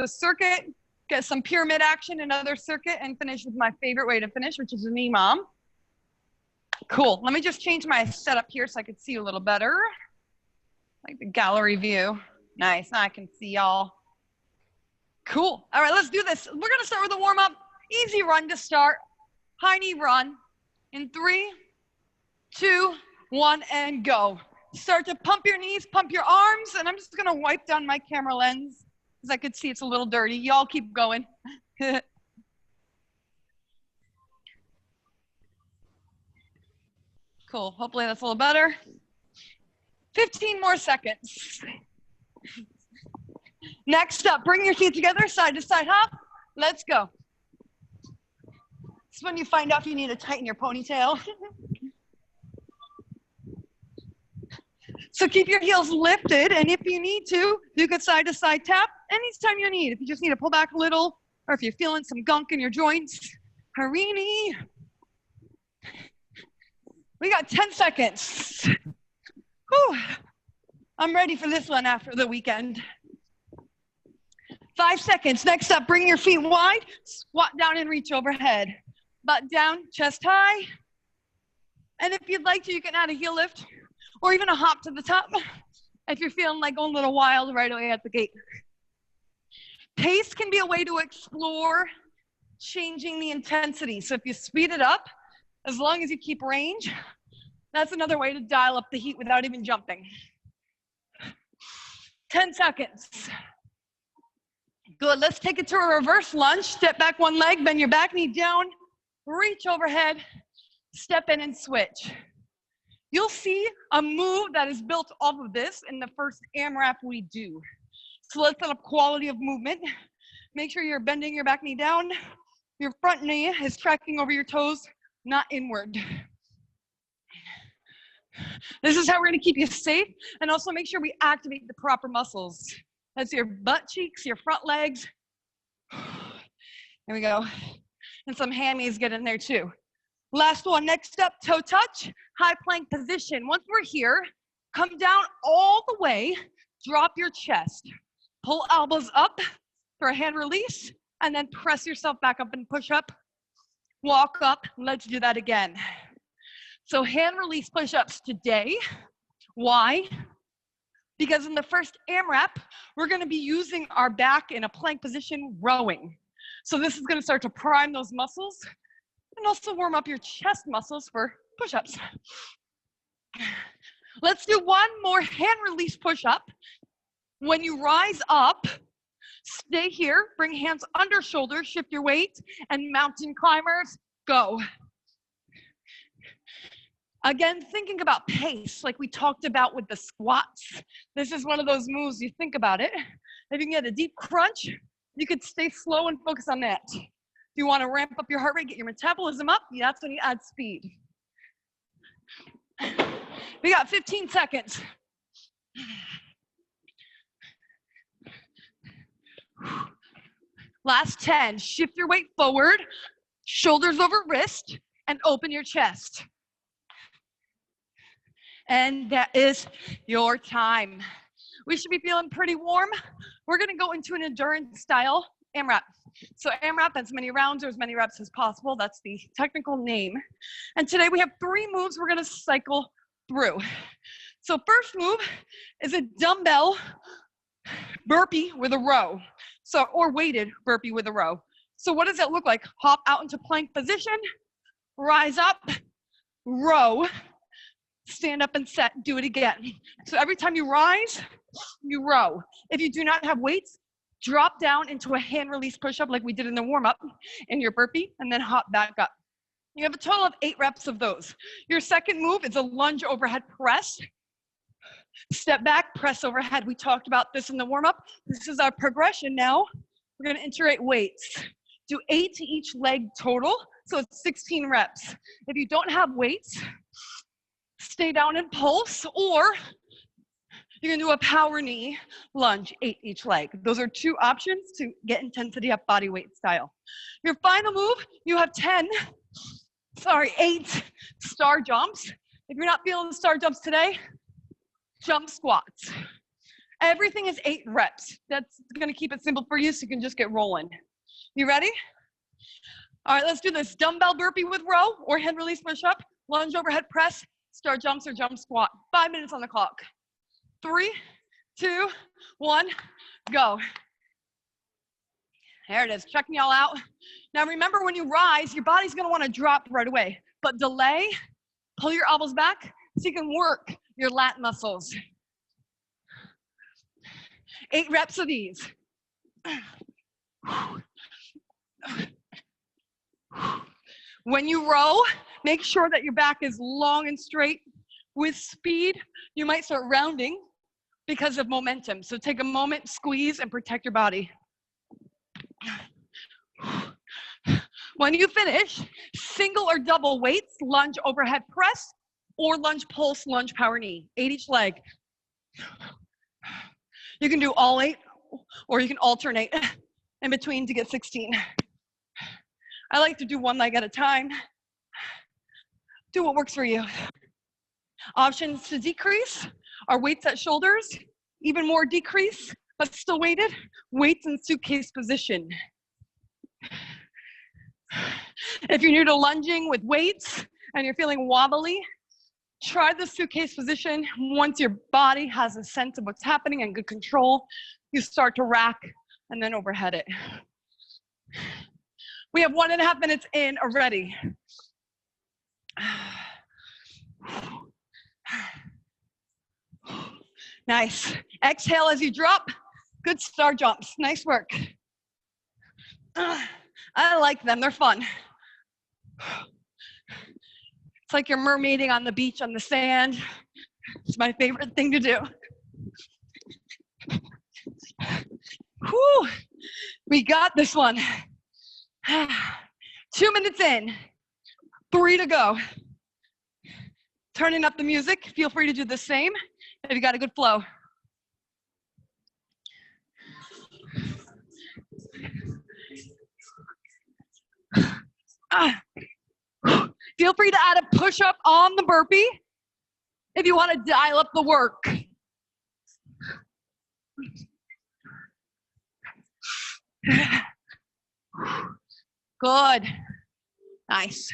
a circuit, get some pyramid action, another circuit, and finish with my favorite way to finish, which is a knee mom. Cool. Let me just change my setup here so I can see you a little better. Like the gallery view. Nice. Now I can see y'all. Cool. All right, let's do this. We're going to start with a warm-up. Easy run to start. High knee run. In 3, 2, 1, and go. Start to pump your knees, pump your arms, and I'm just going to wipe down my camera lens because I could see it's a little dirty. Y'all keep going. Cool. Hopefully that's a little better. 15 more seconds. Next up, bring your feet together, side to side hop. Let's go. This is when you find out if you need to tighten your ponytail. So keep your heels lifted, and if you need to, do good side to side tap anytime you need. If you just need to pull back a little, or if you're feeling some gunk in your joints, Harini. We got 10 seconds. Whew. I'm ready for this one after the weekend. 5 seconds. Next up, bring your feet wide, squat down and reach overhead. Butt down, chest high. And if you'd like to, you can add a heel lift or even a hop to the top if you're feeling like going a little wild right away at the gate. Pace can be a way to explore changing the intensity. So if you speed it up, as long as you keep range, that's another way to dial up the heat without even jumping. 10 seconds. Good, let's take it to a reverse lunge. Step back one leg, bend your back knee down, reach overhead, step in and switch. You'll see a move that is built off of this in the first AMRAP we do. So let's set up quality of movement. Make sure you're bending your back knee down. Your front knee is tracking over your toes, not inward. This is how we're gonna keep you safe and also make sure we activate the proper muscles. That's your butt cheeks, your front legs. There we go. And some hammies get in there too. Last one, next up, toe touch, high plank position. Once we're here, come down all the way, drop your chest. Pull elbows up for a hand release, and then press yourself back up and push up. Walk up, let's do that again. So hand release push-ups today. Why? Because in the first AMRAP, we're gonna be using our back in a plank position rowing. So this is gonna start to prime those muscles and also warm up your chest muscles for push-ups. Let's do one more hand release push-up. When you rise up, stay here, bring hands under shoulders, shift your weight, and mountain climbers, go. Again, thinking about pace, like we talked about with the squats. This is one of those moves, you think about it. If you can get a deep crunch, you could stay slow and focus on that. If you want to ramp up your heart rate, get your metabolism up, that's when you add speed. We got 15 seconds. Last 10, shift your weight forward, shoulders over wrist, and open your chest. And that is your time. We should be feeling pretty warm. We're gonna go into an endurance style AMRAP. So AMRAP, as many rounds or as many reps as possible. That's the technical name. And today we have 3 moves we're gonna cycle through. So first move is a dumbbell burpee with a row. So, or weighted burpee with a row. So what does that look like? Hop out into plank position, rise up, row, stand up and set, do it again. So every time you rise, you row. If you do not have weights, drop down into a hand release push-up like we did in the warm-up in your burpee, and then hop back up. You have a total of 8 reps of those. Your second move is a lunge overhead press. Step back, press overhead. We talked about this in the warm-up. This is our progression now. We're gonna integrate weights. Do 8 to each leg total, so it's 16 reps. If you don't have weights, stay down and pulse, or you can do a power knee lunge, 8 each leg. Those are 2 options to get intensity up body weight style. Your final move, you have 8 star jumps. If you're not feeling the star jumps today, jump squats. Everything is 8 reps. That's gonna keep it simple for you so you can just get rolling. You ready? All right, let's do this. Dumbbell burpee with row or head release push-up, lunge overhead press, star jumps or jump squat. 5 minutes on the clock. 3, 2, 1, go. There it is, checking y'all out. Now remember, when you rise, your body's gonna wanna drop right away, but delay, pull your elbows back so you can work your lat muscles. 8 reps of these. When you row, make sure that your back is long and straight. With speed, you might start rounding because of momentum. So take a moment, squeeze, and protect your body. When you finish, single or double weights, lunge overhead press, or lunge pulse, lunge power knee, 8 each leg. You can do all 8, or you can alternate in between to get 16. I like to do one leg at a time. Do what works for you. Options to decrease are weights at shoulders, even more decrease, but still weighted, weights in suitcase position. If you're new to lunging with weights and you're feeling wobbly, try the suitcase position. Once your body has a sense of what's happening and good control, you start to rack and then overhead it. We have 1.5 minutes in already. Nice. Exhale as you drop. Good star jumps. Nice work. I like them. They're fun. It's like you're mermaiding on the beach on the sand. It's my favorite thing to do. Whew. We got this one. 2 minutes in. 3 to go. Turning up the music. Feel free to do the same if you got a good flow. Feel free to add a push-up on the burpee if you want to dial up the work. Good. Nice.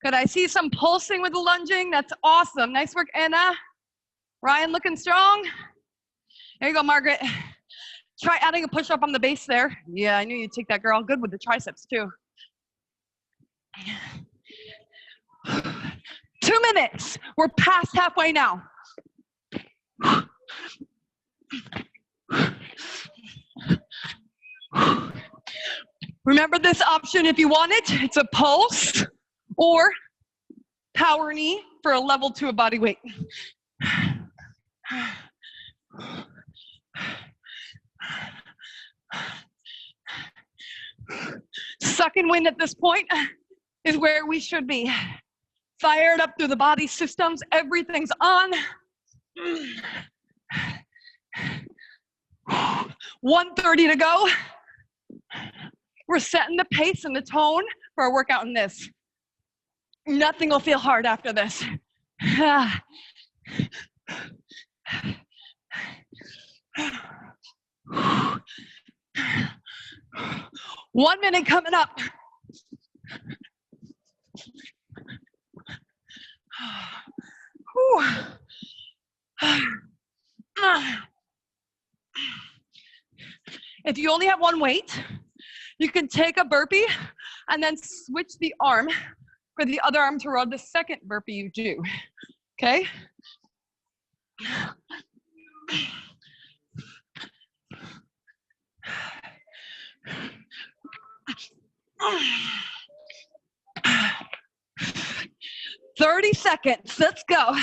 Good. I see some pulsing with the lunging. That's awesome. Nice work, Anna. Ryan looking strong. There you go, Margaret. Try adding a push-up on the base there. Yeah, I knew you'd take that, girl. Good with the triceps, too. 2 minutes. We're past halfway now. Remember this option if you want it. It's a pulse or power knee for a level 2 of body weight. Sucking wind at this point is where we should be. Fired up through the body systems. Everything's on. 1:30 to go. We're setting the pace and the tone for our workout in this. Nothing will feel hard after this. 1 minute coming up. If you only have one weight, you can take a burpee and then switch the arm for the other arm to row the second burpee you do. Okay? "30 seconds. Let's go."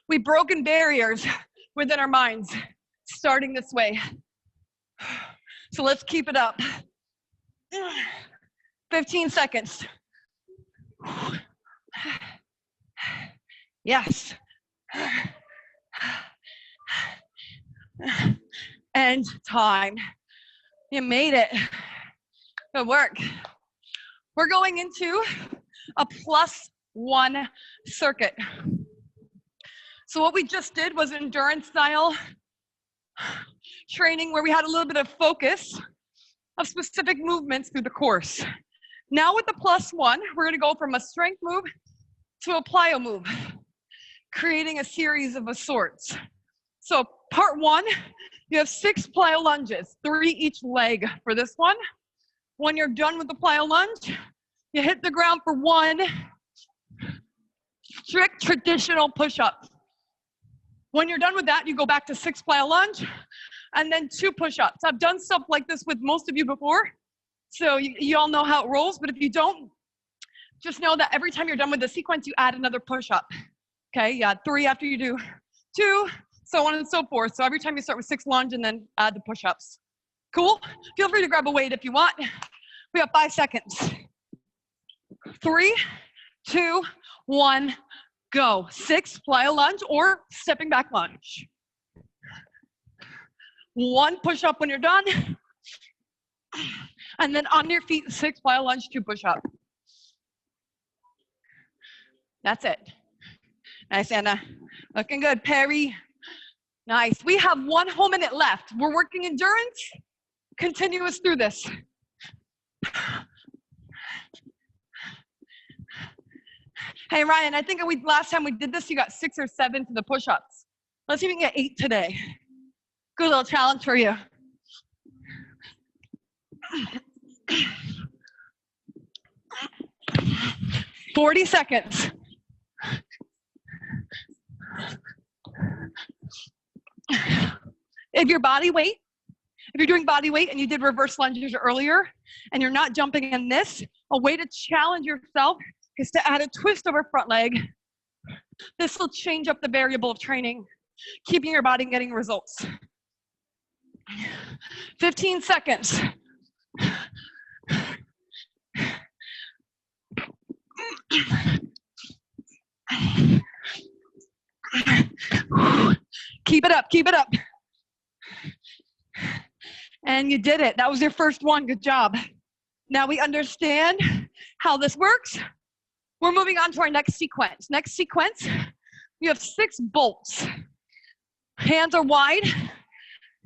We've broken barriers within our minds, starting this way. So let's keep it up. 15 seconds. Yes. And time. You made it. Good work. We're going into a plus one circuit. So what we just did was endurance style training where we had a little bit of focus of specific movements through the course. Now with the +1, we're gonna go from a strength move to a plyo move, creating a series of sorts. So part 1, you have 6 plyo lunges, 3 each leg for this one. When you're done with the plyo lunge, you hit the ground for 1 strict traditional push-up. When you're done with that, you go back to 6 plyo lunge and then 2 push-ups. I've done stuff like this with most of you before, so you all know how it rolls, but if you don't, just know that every time you're done with the sequence, you add another push-up. Okay, yeah, 3 after you do 2, so on and so forth. So every time you start with 6 lunge and then add the push-ups. Cool? Feel free to grab a weight if you want. We have 5 seconds. 3, 2, 1, go. 6 plyo lunge or stepping back lunge. 1 push-up when you're done. And then on your feet, 6 plyo lunge, 2 push-up. That's it. Nice, Anna. Looking good, Perry. Nice. We have 1 whole minute left. We're working endurance, continuous through this. Hey, Ryan, I think last time we did this, you got 6 or 7 for the push-ups. Let's see if we can get 8 today. Good little challenge for you. "40 seconds. If you're doing body weight and you did reverse lunges earlier and you're not jumping in this, a way to challenge yourself is to add a twist over front leg. This will change up the variable of training, keeping your body getting results. 15 seconds. Keep it up, keep it up. And you did it. That was your first one. Good job. Now we understand how this works. We're moving on to our next sequence. Next sequence, you have 6 bolts. Hands are wide,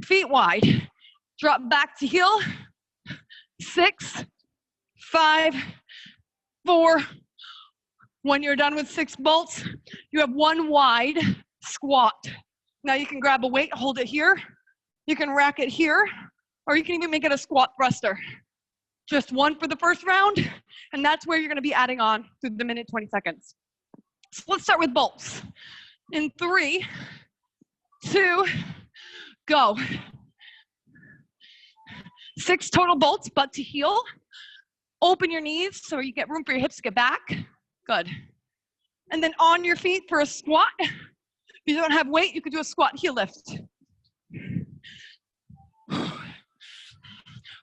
feet wide. Drop back to heel. 6, 5, 4. When you're done with 6 bolts, you have 1 wide squat. Now you can grab a weight, hold it here. You can rack it here, or you can even make it a squat thruster. Just 1 for the first round, and that's where you're gonna be adding on through the minute 20 seconds. So let's start with bolts. In 3, 2, go. 6 total bolts, butt to heel. Open your knees so you get room for your hips to get back. Good. And then on your feet for a squat. If you don't have weight, you could do a squat heel lift.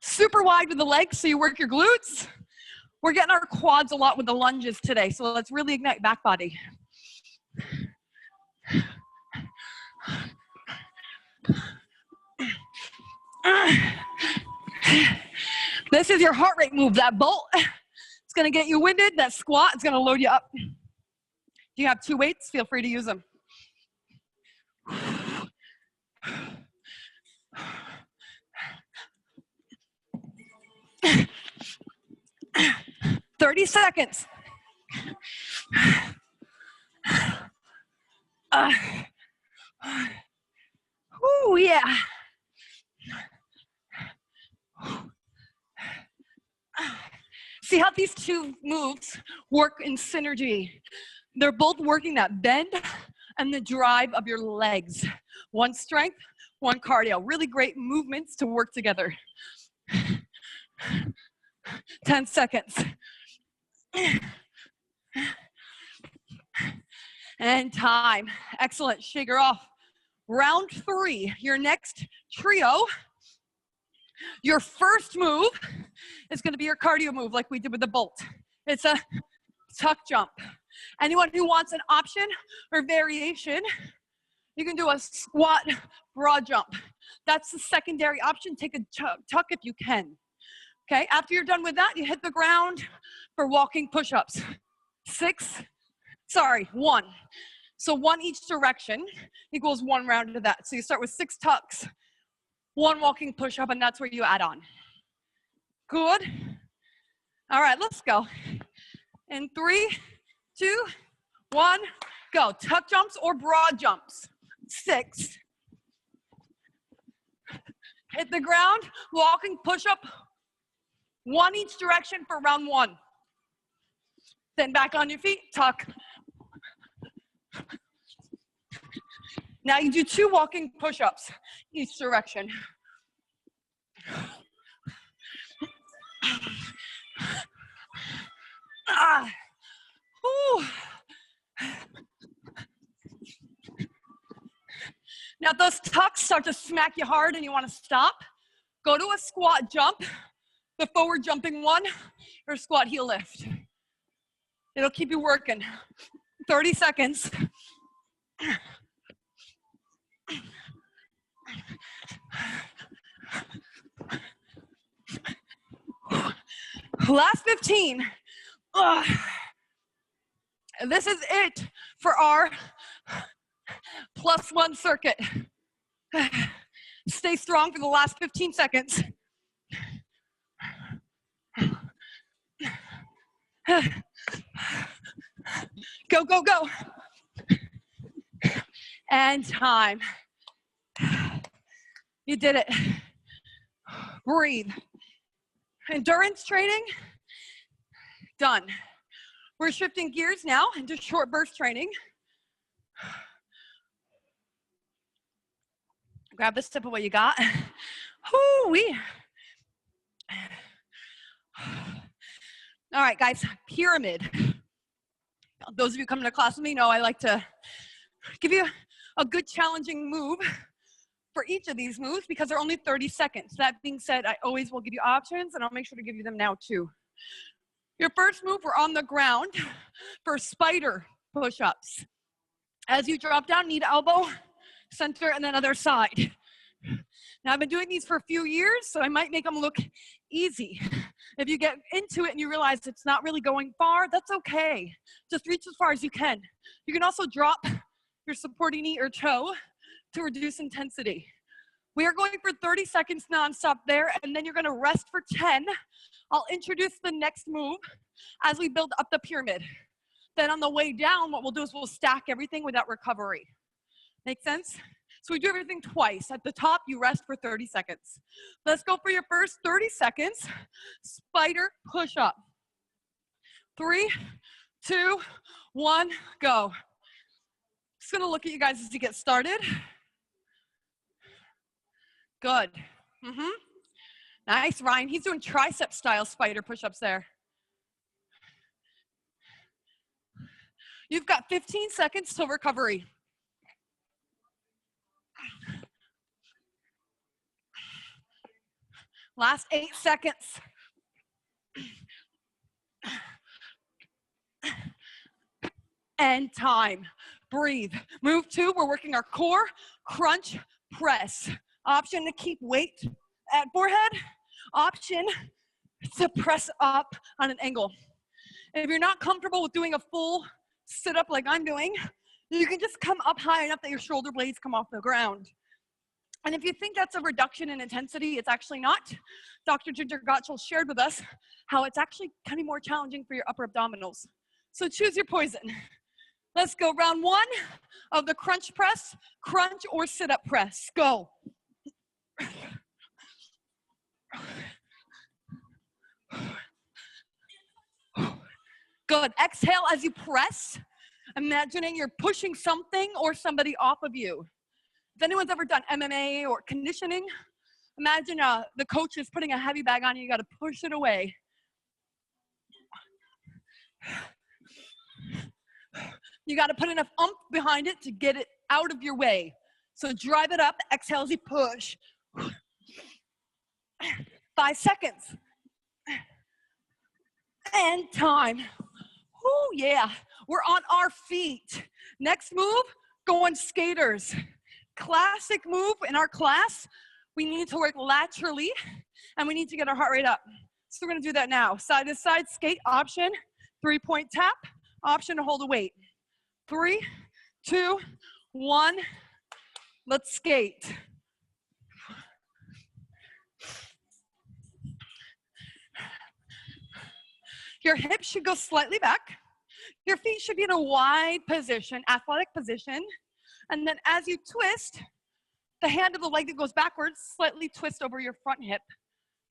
Super wide with the legs so you work your glutes. We're getting our quads a lot with the lunges today, so let's really ignite back body. This is your heart rate move. That bolt, it's gonna get you winded. That squat is gonna load you up. If you have 2 weights, feel free to use them. 30 seconds. Ooh, yeah. See how these 2 moves work in synergy. They're both working that bend and the drive of your legs. 1 strength, 1 cardio. Really great movements to work together. 10 seconds. And time. Excellent. Shake her off. Round 3, your next trio. Your first move is going to be your cardio move like we did with the bolt. It's a tuck jump. Anyone who wants an option or variation, you can do a squat broad jump. That's the secondary option. Take a tuck if you can. Okay, after you're done with that, you hit the ground for walking push-ups. 6, Sorry, 1. So 1 each direction equals 1 round of that. So you start with 6 tucks, 1 walking push-up, and that's where you add on. Good. All right, let's go. In 3, 2, 1, go. Tuck jumps or broad jumps. 6. Hit the ground, walking push-up, 1 each direction for round 1. Then back on your feet, tuck. Now you do 2 walking push-ups each direction. Now if those tucks start to smack you hard and you want to stop, go to a squat jump, the forward jumping one, or squat heel lift. It'll keep you working. 30 seconds. Last 15. This is it for our +1 circuit. Stay strong for the last 15 seconds. Go, go, go. And time. You did it. Breathe. Endurance training, done. We're shifting gears now into short burst training. Grab the sip of what you got. Whoo-wee. All right, guys, pyramid. Those of you coming to class with me know I like to give you a good challenging move for each of these moves because they're only 30 seconds. That being said, I always will give you options and I'll make sure to give you them now too. Your first move, we're on the ground for spider push-ups. As you drop down, knee to elbow, center, and then other side. Now I've been doing these for a few years, so I might make them look easy. If you get into it and you realize it's not really going far, that's okay. Just reach as far as you can. You can also drop your supporting knee or toe to reduce intensity. We are going for 30 seconds nonstop there, and then you're gonna rest for 10. I'll introduce the next move as we build up the pyramid. Then on the way down, what we'll do is we'll stack everything without recovery. Make sense? So we do everything twice. At the top, you rest for 30 seconds. Let's go for your first 30 seconds. Spider push-up. 3, 2, 1, go. Just gonna look at you guys as you get started. Good. Nice, Ryan. He's doing tricep style spider push-ups there. You've got 15 seconds till recovery. Last 8 seconds. And time. Breathe. Move 2, we're working our core, crunch, press. Option to keep weight at forehead. Option to press up on an angle. If you're not comfortable with doing a full sit-up like I'm doing, you can just come up high enough that your shoulder blades come off the ground. And if you think that's a reduction in intensity, it's actually not. Dr. Ginger Gottschall shared with us how it's actually kind of more challenging for your upper abdominals. So choose your poison. Let's go round 1 of the crunch press, crunch or sit-up press. Go. Good. Exhale as you press, imagining you're pushing something or somebody off of you. If anyone's ever done MMA or conditioning, imagine the coach is putting a heavy bag on you, you gotta push it away. You gotta put enough oomph behind it to get it out of your way. So drive it up, exhale as you push. 5 seconds. And time. Oh yeah, we're on our feet. Next move, going skaters. Classic move in our class. We need to work laterally and we need to get our heart rate up. So we're gonna do that now. Side to side skate option, 3-point tap, option to hold a weight. 3, 2, 1. Let's skate. Your hips should go slightly back. Your feet should be in a wide position, athletic position. And then as you twist, the hand of the leg that goes backwards, slightly twist over your front hip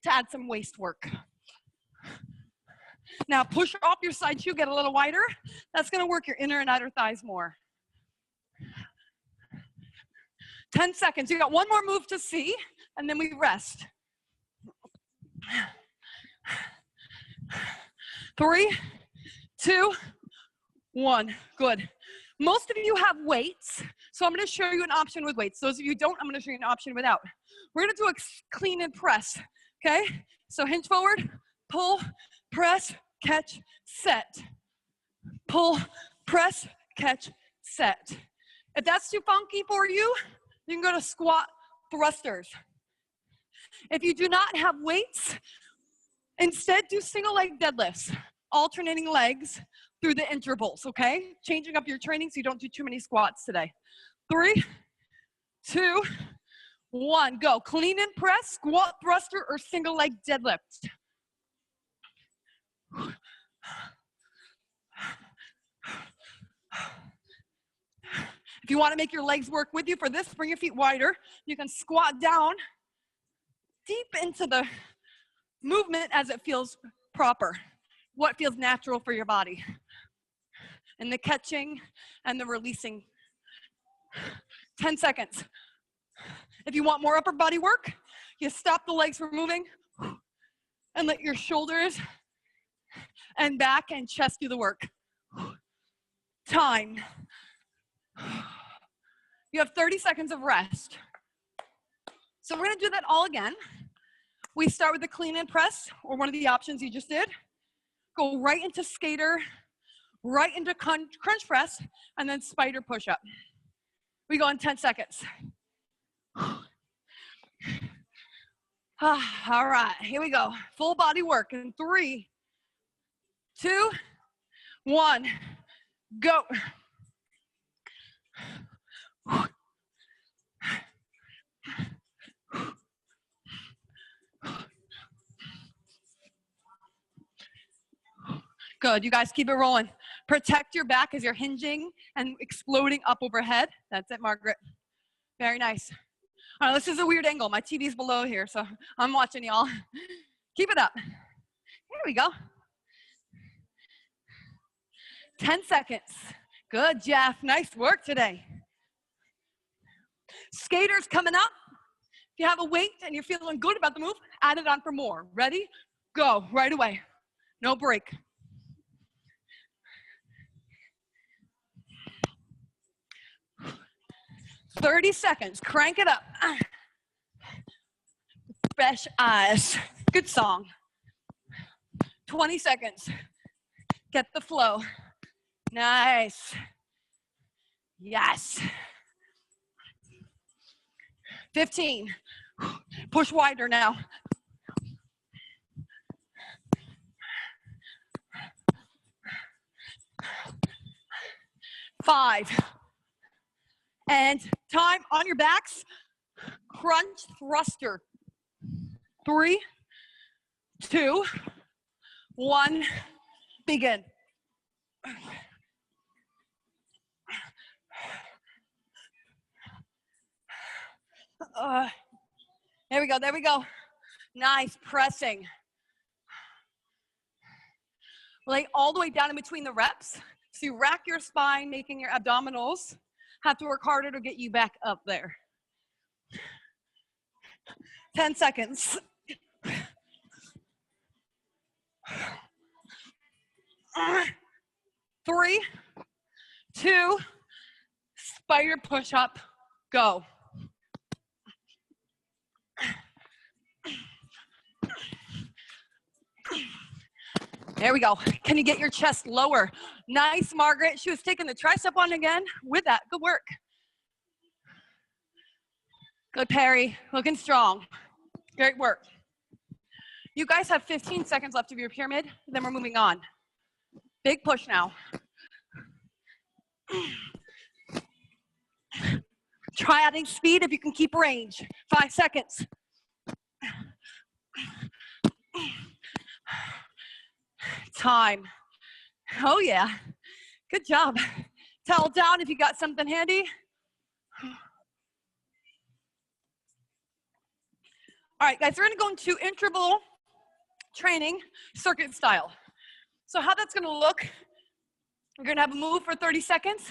to add some waist work. Now push off your side shoe, get a little wider. That's gonna work your inner and outer thighs more. 10 seconds, you got one more move to see, and then we rest. 3, 2, 1, good. Most of you have weights, so I'm gonna show you an option with weights. Those of you who don't, I'm gonna show you an option without. We're gonna do a clean and press, okay? So hinge forward, pull, press, catch, set. Pull, press, catch, set. If that's too funky for you, you can go to squat thrusters. If you do not have weights, instead do single leg deadlifts, alternating legs through the intervals, okay? Changing up your training so you don't do too many squats today. 3, 2, 1, go. Clean and press, squat thruster, or single leg deadlift. If you want to make your legs work with you for this, bring your feet wider. You can squat down deep into the movement as it feels proper. What feels natural for your body. And the catching and the releasing. 10 seconds. If you want more upper body work, you stop the legs from moving and let your shoulders and back and chest do the work. Time. You have 30 seconds of rest. So we're gonna do that all again. We start with the clean and press, or one of the options you just did. Go right into skater, right into crunch press, and then spider push-up. We go in 10 seconds. All right, here we go. Full body work in 3, 2, 1, go. Good, you guys keep it rolling. Protect your back as you're hinging and exploding up overhead. That's it, Margaret. Very nice. All right, this is a weird angle. My TV's below here, so I'm watching y'all. Keep it up. Here we go. 10 seconds. Good, Jeff. Nice work today. Skaters coming up. If you have a weight and you're feeling good about the move, add it on for more. Ready? Go, right away. No break. "30 seconds, crank it up. Fresh eyes, good song. 20 seconds, get the flow. Nice, yes. 15, push wider now. 5, and time on your backs, crunch thruster. 3, 2, 1, begin. There we go, there we go. Nice pressing. Lay all the way down in between the reps. So you rack your spine, making your abdominals have to work harder to get you back up there. 10 seconds. 3, 2, spider push up, go. There we go. Can you get your chest lower? Nice, Margaret. She was taking the tricep on again with that. Good work. Good, Perry. Looking strong. Great work. You guys have 15 seconds left of your pyramid, then we're moving on. Big push now. Try adding speed if you can keep range. 5 seconds. Time. Oh yeah, good job. Towel down if you got something handy. All right, guys, we're gonna go into interval training, circuit style. So how that's gonna look, we're gonna have a move for 30 seconds.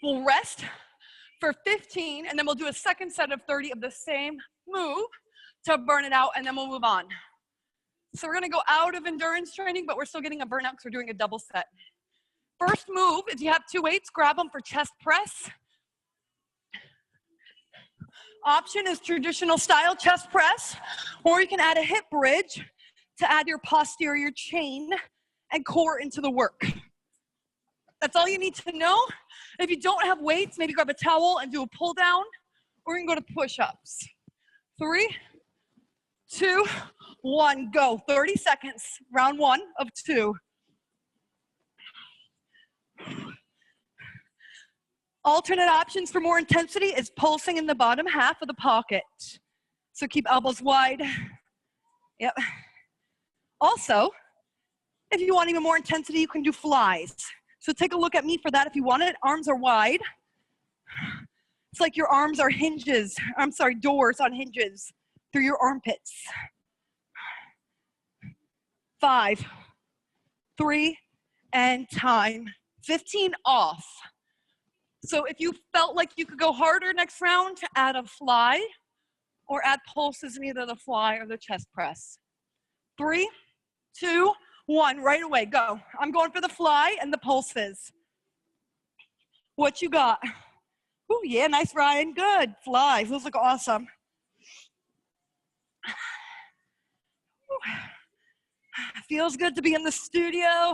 We'll rest for 15, and then we'll do a second set of 30 of the same move to burn it out, and then we'll move on. So we're gonna go out of endurance training, but we're still getting a burnout because we're doing a double set. First move, if you have 2 weights, grab them for chest press. Option is traditional style chest press, or you can add a hip bridge to add your posterior chain and core into the work. That's all you need to know. If you don't have weights, maybe grab a towel and do a pull down, or you can go to push-ups. 3, 2, 1, go. 30 seconds, round 1 of 2. Alternate options for more intensity is pulsing in the bottom half of the pocket. So keep elbows wide. Yep. Also, if you want even more intensity, you can do flies. So take a look at me for that if you want it. Arms are wide. It's like your arms are hinges. I'm sorry, doors on hinges through your armpits. 5, 3, and time. 15 off. So if you felt like you could go harder next round, add a fly or add pulses in either the fly or the chest press. 3, 2, 1, right away, go. I'm going for the fly and the pulses. What you got? Oh yeah, nice, Ryan, good. Flies, those look awesome. Feels good to be in the studio.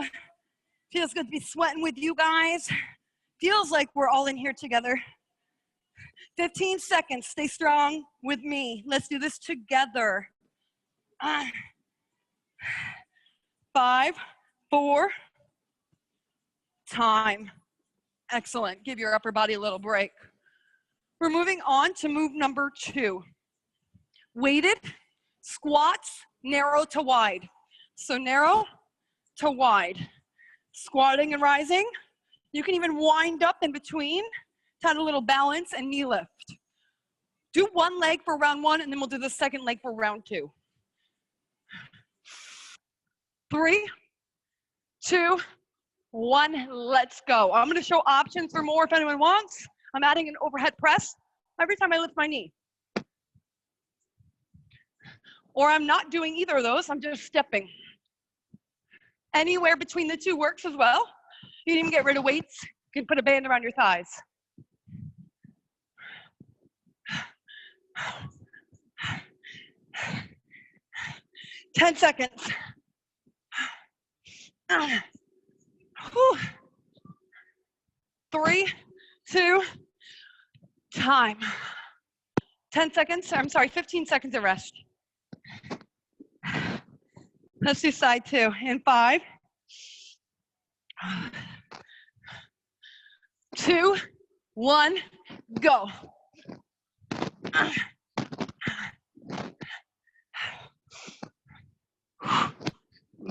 Feels good to be sweating with you guys. Feels like we're all in here together. 15 seconds, stay strong with me. Let's do this together. 5, 4, time. Excellent, give your upper body a little break. We're moving on to move number 2. Weighted squats, narrow to wide. So narrow to wide. Squatting and rising. You can even wind up in between to add a little balance and knee lift. Do one leg for round 1, and then we'll do the second leg for round 2. 3, 2, 1, let's go. I'm gonna show options for more if anyone wants. I'm adding an overhead press every time I lift my knee. Or I'm not doing either of those, I'm just stepping. Anywhere between the 2 works as well. You can even get rid of weights. You can put a band around your thighs. 10 seconds. Whew. 3, 2, time. 10 seconds, I'm sorry, 15 seconds of rest. Let's do side 2 in 5, 2, 1, go.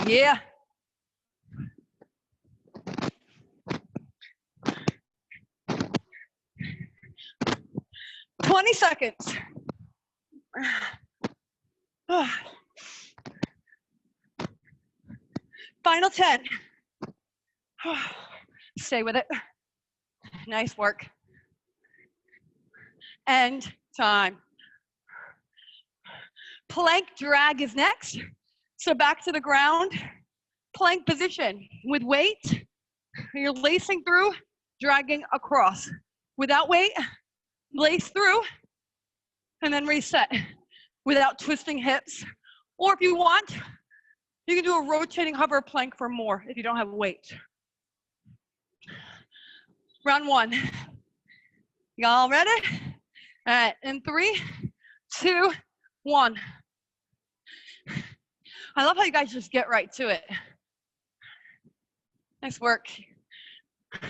Yeah. "20 seconds. Final 10. Stay with it. Nice work. And time. Plank drag is next. So back to the ground. Plank position with weight. You're lacing through, dragging across. Without weight, lace through, and then reset without twisting hips. Or if you want, you can do a rotating hover plank for more if you don't have weight. Round 1. Y'all ready? All right, in 3, 2, 1. I love how you guys just get right to it. Nice work.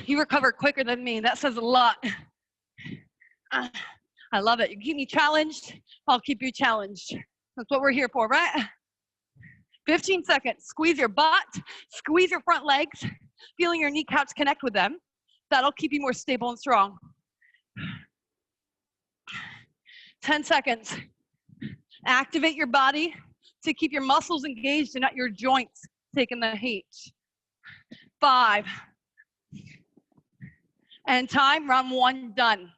You recover quicker than me. That says a lot. I love it. You keep me challenged, I'll keep you challenged. That's what we're here for, right? 15 seconds. Squeeze your butt, squeeze your front legs, feeling your kneecaps connect with them. That'll keep you more stable and strong. 10 seconds. Activate your body to keep your muscles engaged and not your joints taking the heat. 5. And time, round 1 done.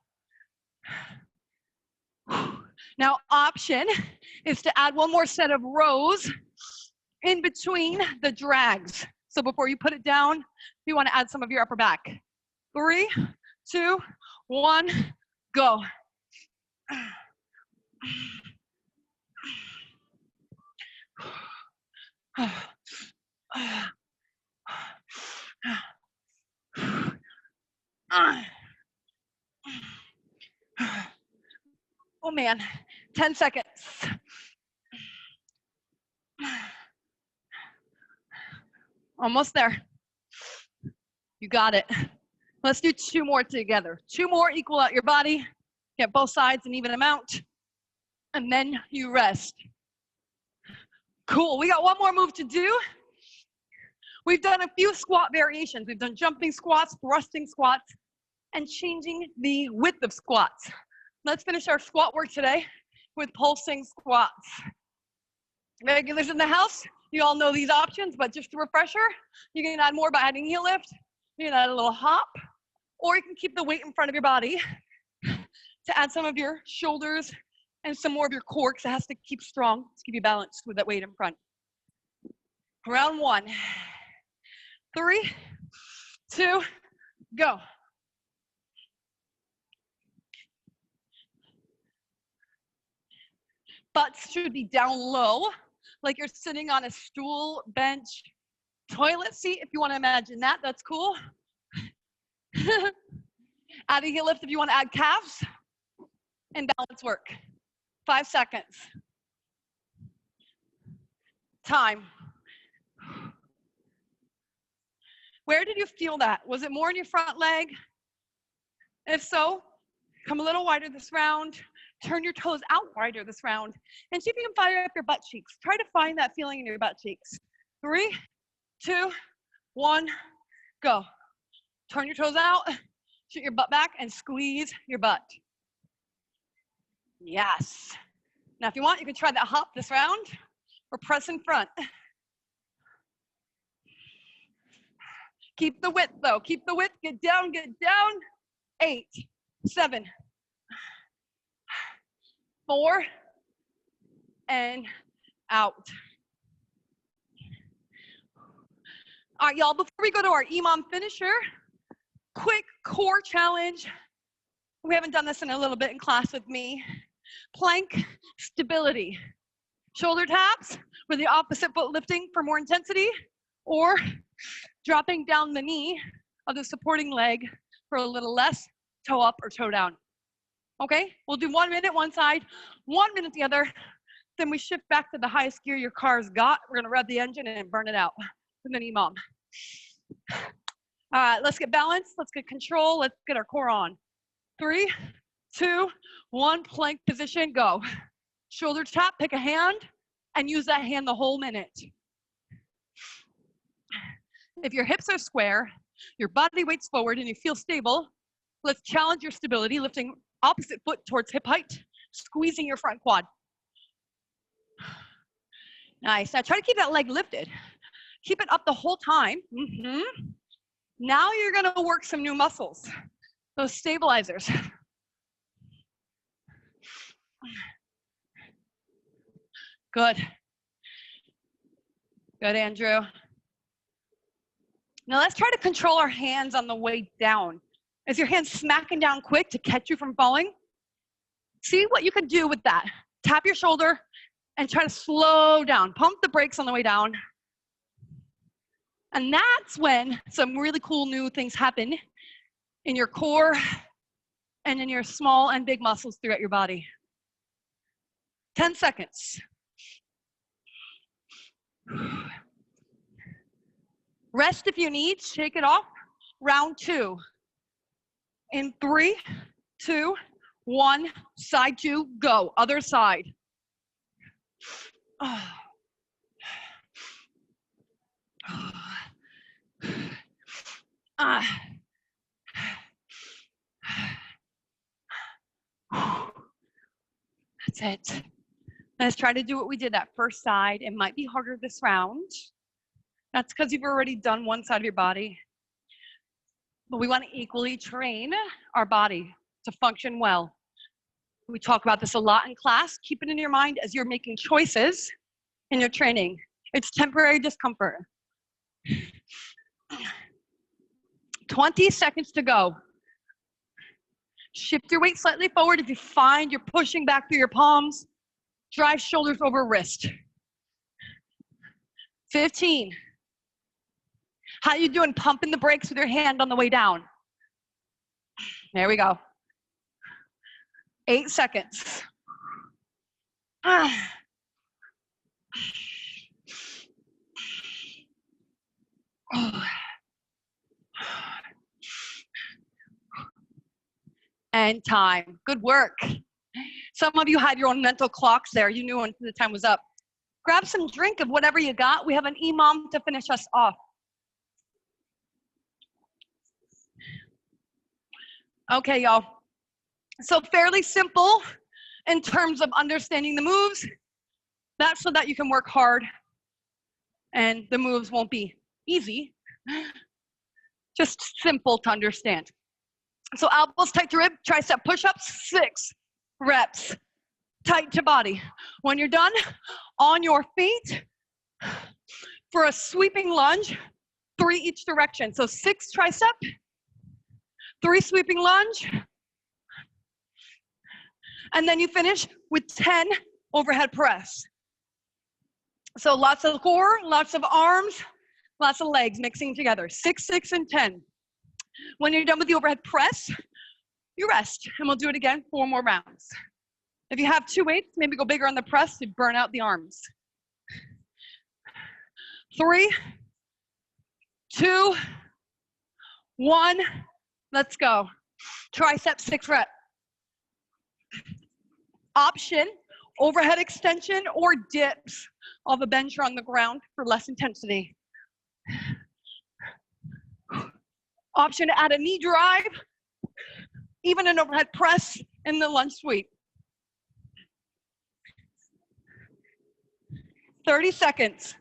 Now, option is to add 1 more set of rows in between the drags. So before you put it down, you want to add some of your upper back. 3, 2, 1, go. Oh man, 10 seconds. Almost there. You got it. Let's do 2 more together. 2 more, equal out your body. Get both sides an even amount. And then you rest. Cool, we got 1 more move to do. We've done a few squat variations. We've done jumping squats, thrusting squats, and changing the width of squats. Let's finish our squat work today with pulsing squats. Regulars in the house, you all know these options, but just a refresher, you can add more by adding heel lift. You can add a little hop, or you can keep the weight in front of your body to add some of your shoulders and some more of your core, because it has to keep strong to keep you balanced with that weight in front. Round 1. 3, 2, go. Butts should be down low, like you're sitting on a stool, bench, toilet seat. If you want to imagine that, that's cool. Add a heel lift if you want to add calves, and balance work. 5 seconds. Time. Where did you feel that? Was it more in your front leg? If so, come a little wider this round. Turn your toes out wider this round. And see if you can fire up your butt cheeks. Try to find that feeling in your butt cheeks. 3, 2, 1, go. Turn your toes out, shoot your butt back, and squeeze your butt. Yes. Now, if you want, you can try that hop this round, or press in front. Keep the width, though. Keep the width. Get down, get down. 8, 7, 4, and out. All right, y'all, before we go to our EMOM finisher, quick core challenge. We haven't done this in a little bit in class with me. Plank stability. Shoulder taps with the opposite foot lifting for more intensity, or dropping down the knee of the supporting leg for a little less, toe up or toe down. Okay, we'll do 1 minute one side, 1 minute the other, then we shift back to the highest gear your car's got. We're gonna rev the engine and burn it out with an EMOM. All right, let's get balance, let's get control, let's get our core on. 3, 2, 1, plank position, go. Shoulder tap, pick a hand, and use that hand the whole minute. If your hips are square, your body weight's forward, and you feel stable, let's challenge your stability, lifting opposite foot towards hip height, squeezing your front quad. Nice. Now try to keep that leg lifted. Keep it up the whole time. Now you're going to work some new muscles, those stabilizers. Good. Good, Andrew. Now let's try to control our hands on the way down. Is your hand smacking down quick to catch you from falling? See what you can do with that. Tap your shoulder and try to slow down. Pump the brakes on the way down. And that's when some really cool new things happen in your core and in your small and big muscles throughout your body. 10 seconds. Rest if you need, shake it off. Round 2. In 3, 2, 1, side 2, go. Other side. That's it. Let's try to do what we did that first side. It might be harder this round. That's because you've already done one side of your body. But we want to equally train our body to function well. We talk about this a lot in class. Keep it in your mind as you're making choices in your training. It's temporary discomfort. 20 seconds to go. Shift your weight slightly forward. If you find you're pushing back through your palms, drive shoulders over wrist. 15. How you doing pumping the brakes with your hand on the way down? There we go. 8 seconds. And time. Good work. Some of you had your own mental clocks there. You knew when the time was up. Grab some drink of whatever you got. We have an imam to finish us off. Okay, y'all. So fairly simple in terms of understanding the moves. That's so that you can work hard and the moves won't be easy. Just simple to understand. So elbows tight to rib, tricep push-ups, 6 reps, tight to body. When you're done, on your feet for a sweeping lunge, 3 each direction. So 6 tricep, 3 sweeping lunge, and then you finish with 10 overhead press. So lots of core, lots of arms, lots of legs mixing together. 6, 6, and 10. When you're done with the overhead press, you rest, and we'll do it again 4 more rounds. If you have 2 weights, maybe go bigger on the press to burn out the arms. 3, 2, 1, let's go. Tricep 6 rep. Option, overhead extension or dips of a bench or on the ground for less intensity. Option to add a knee drive, even an overhead press in the lunge sweep. 30 seconds.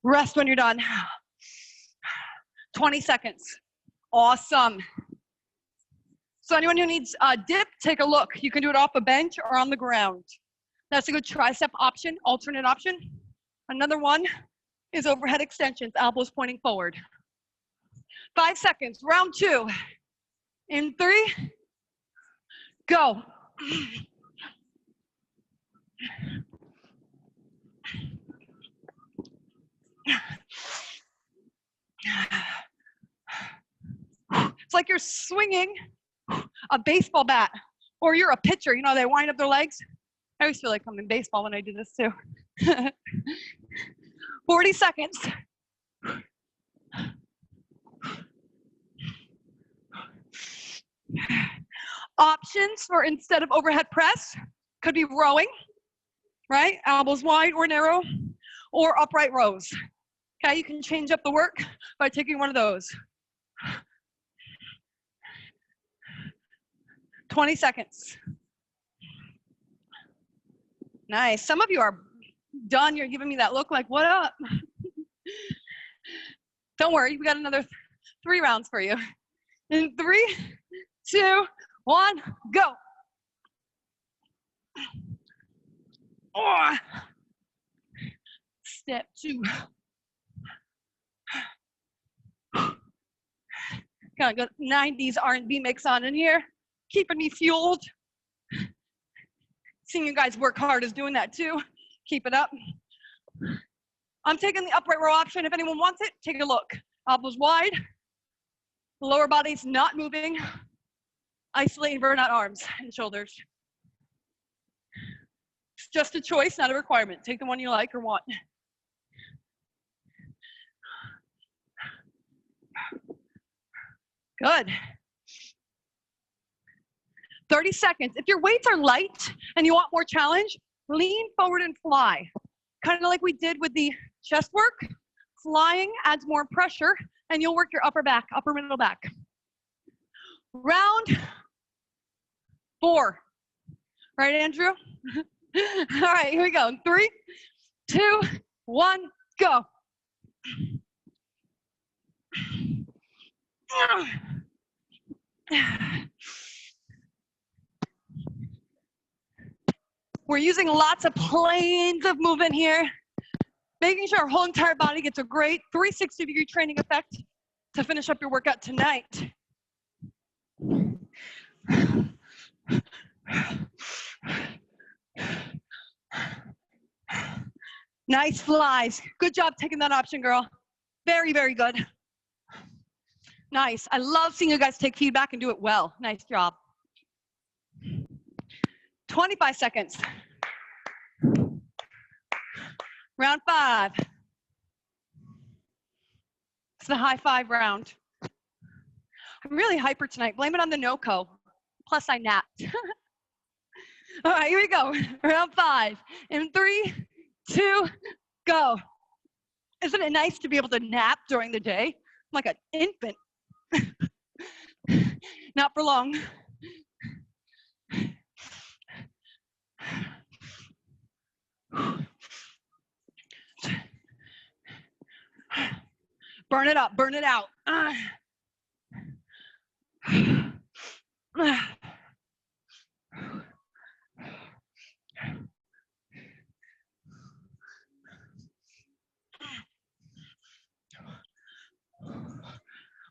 Rest when you're done. 20 seconds. Awesome. So anyone who needs a dip, take a look. You can do it off a bench or on the ground. That's a good tricep option, alternate option. Another one is overhead extensions, elbows pointing forward. 5 seconds, round 2. In 3, go. It's like you're swinging a baseball bat, or you're a pitcher. You know, they wind up their legs. I always feel like I'm in baseball when I do this too. 40 seconds. Options for instead of overhead press could be rowing, right? Elbows wide or narrow, or upright rows. Okay, you can change up the work by taking one of those. 20 seconds. Nice. Some of you are done. You're giving me that look like, what up? Don't worry, we got another 3 rounds for you. In 3, 2, 1, go. Oh. Step 2. Got a good 90s R&B mix on in here, keeping me fueled. Seeing you guys work hard is doing that too. Keep it up. I'm taking the upright row option. If anyone wants it, take a look. Elbows wide. The lower body's not moving. Isolating burnout arms and shoulders. Just a choice, not a requirement. Take the one you like or want. Good. 30 seconds. If your weights are light and you want more challenge, lean forward and fly. Kind of like we did with the chest work. Flying adds more pressure and you'll work your upper back, upper middle back. Round 4. Right, Andrew? All right, here we go. 3, 2, 1, go. We're using lots of planes of movement here, making sure our whole entire body gets a great 360-degree training effect to finish up your workout tonight. Nice flies. Good job taking that option, girl. Very, very good. Nice. I love seeing you guys take feedback and do it well. Nice job. 25 seconds. Round 5. It's the high 5 round. I'm really hyper tonight. Blame it on the NoCo. Plus I napped. All right, here we go. Round 5. In 3, 2, go. Isn't it nice to be able to nap during the day? I'm like an infant. Not for long. Burn it up, burn it out.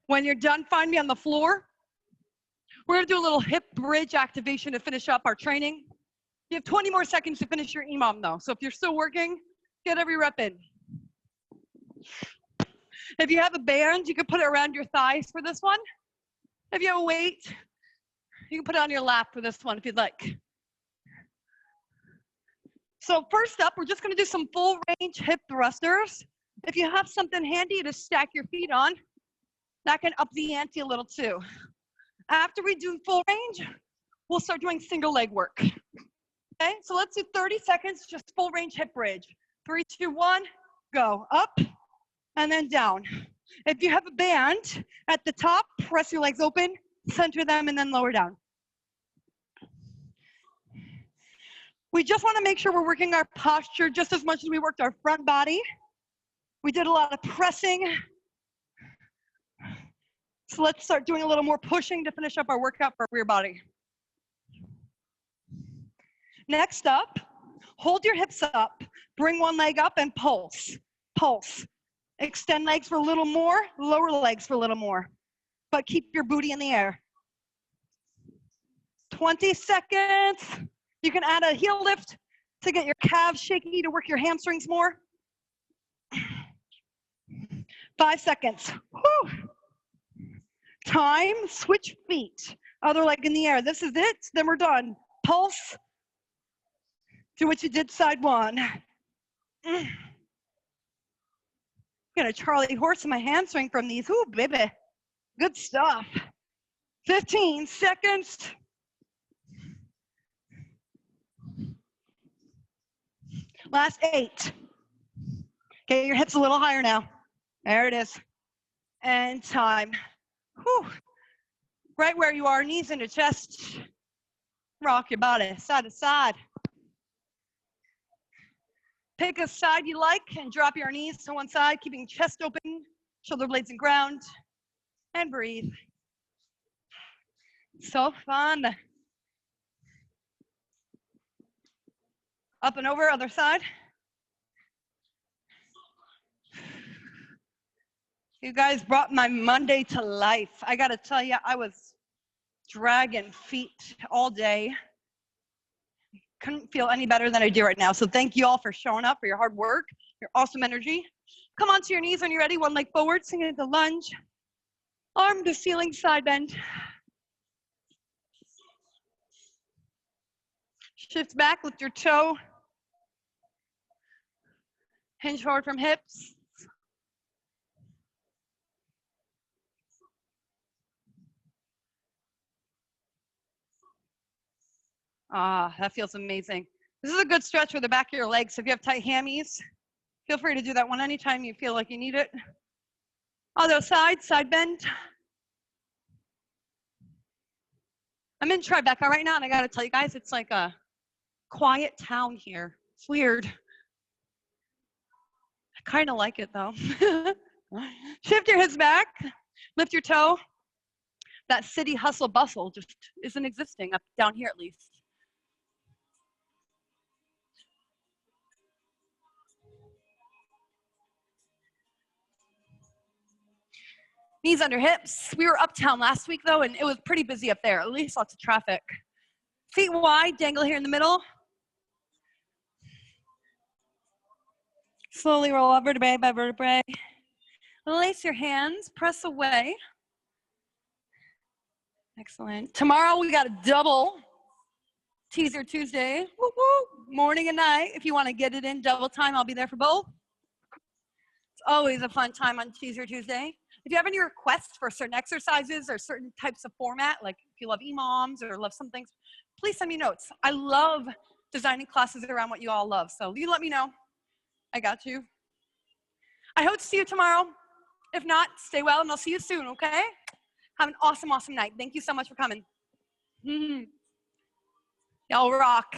When you're done, find me on the floor. We're gonna do a little hip bridge activation to finish up our training. You have 20 more seconds to finish your EMOM though. So if you're still working, get every rep in. If you have a band, you can put it around your thighs for this one. If you have a weight, you can put it on your lap for this one if you'd like. So first up, we're just gonna do some full range hip thrusters. If you have something handy to stack your feet on, that can up the ante a little too. After we do full range, we'll start doing single leg work. Okay, so let's do 30 seconds, just full range hip bridge. 3, 2, 1, go. Up and then down. If you have a band, at the top, press your legs open, center them, and then lower down. We just want to make sure we're working our posture just as much as we worked our front body. We did a lot of pressing. So let's start doing a little more pushing to finish up our workout for our rear body. Next up, hold your hips up, bring one leg up and pulse, pulse. Extend legs for a little more, lower legs for a little more, but keep your booty in the air. 20 seconds. You can add a heel lift to get your calves shaky to work your hamstrings more. 5 seconds. Whew. Time, switch feet. Other leg in the air. This is it, then we're done. Pulse. Do what you did side 1. Got a Charlie horse in my hamstring from these. Ooh, baby. Good stuff. 15 seconds. Last 8. Get your hips a little higher now. There it is. And time. Whew. Right where you are, knees into chest. Rock your body side to side. Pick a side you like and drop your knees to one side, keeping chest open, shoulder blades in ground, and breathe. So fun. Up and over, other side. You guys brought my Monday to life. I gotta tell you, I was dragging feet all day. Couldn't feel any better than I do right now. So thank you all for showing up, for your hard work, your awesome energy. Come onto your knees when you're ready. One leg forward, sing into lunge. Arm to ceiling, side bend. Shift back, lift your toe, Hinge forward from hips. Ah, that feels amazing. This is a good stretch for the back of your legs. So if you have tight hammies, feel free to do that one anytime you feel like you need it. Other side, side bend. I'm in Tribeca right now, and I gotta tell you guys, it's like a quiet town here. It's weird. I kind of like it though. Shift your hips back, lift your toe. That city hustle bustle just isn't existing up down here at least. Knees under hips. We were uptown last week though, and it was pretty busy up there, at least lots of traffic. Feet wide, dangle here in the middle. Slowly roll up vertebrae by vertebrae. Lace your hands, press away. Excellent. Tomorrow we got a double teaser Tuesday. Woo woo. Morning and night. If you want to get it in double time, I'll be there for both. It's always a fun time on Teaser Tuesday. If you have any requests for certain exercises or certain types of format, like if you love EMOMs or love some things, please send me notes. I love designing classes around what you all love. So you let me know. I got you. I hope to see you tomorrow. If not, stay well and I'll see you soon, okay? Have an awesome, awesome night. Thank you so much for coming. Y'all rock.